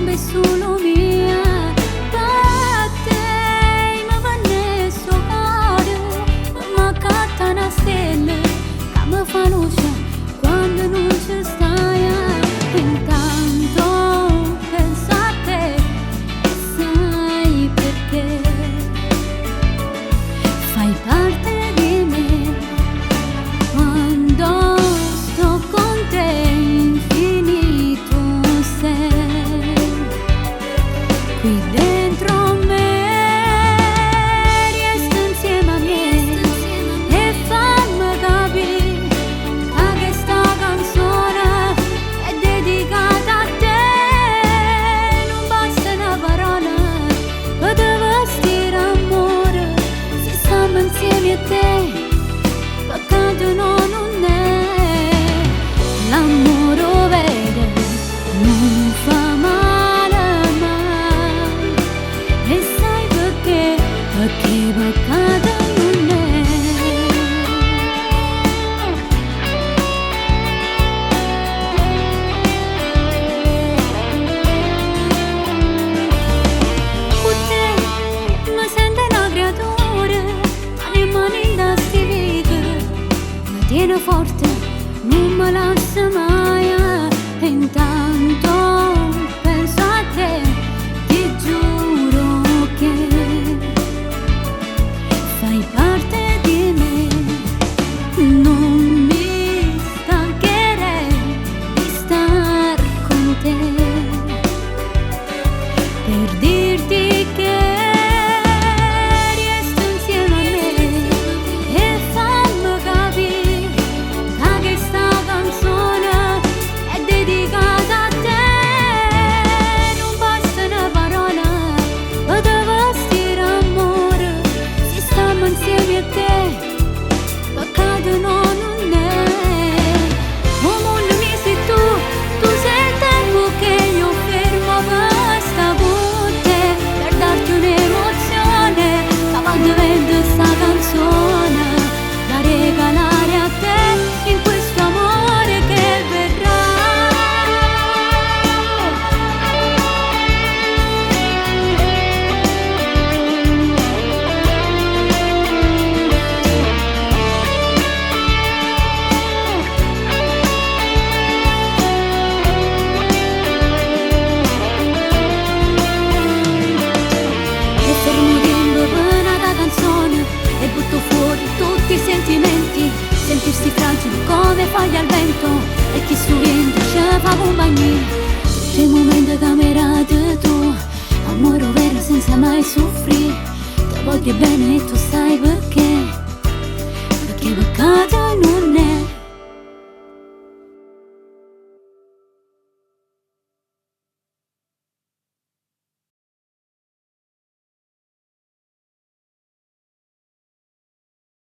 è solo mia. Per te mi va nesso cuore, ma catta una stella che mi fa luce quando non ci stai. Intanto penso a te e sai perché fai parte di me. Quando sto con te infinito sei, qui dentro me resta insieme a me e fammi capire che sta canzone è dedicata a te. Non basta una parola per te vestire amore, se stiamo insieme a te peccato non è. L'amore vero non fa male mai, e sai perché? Perché peccato non è. Con te mi sento una creatura, ma le mani da sti vita mi tiene forte, non me lascia mai. E intanto penso a te, ti giuro che fai parte di me. Non mi stancherei di star con te, per dirti che resto insieme a me e fammi capire che sta canzone è dedicata a te. Non basta una parola per te vestire amore, se stiamo insieme a te peccato non è. Oh mondo mio sei tu sei il tempo che io fermo per sta con te, per darti un'emozione che va diventare sta canzone da regalare a te in questo amore che verrà. E fermo tempo per una canzone e butto fuori tutti i sentimenti, sentirsi fragili come foglie al vento, e chi su vento ci fa compagnia. Tutti i momenti camerati tu, amore vero senza mai soffrire, ti voglio bene e tu sai perché, perché peccato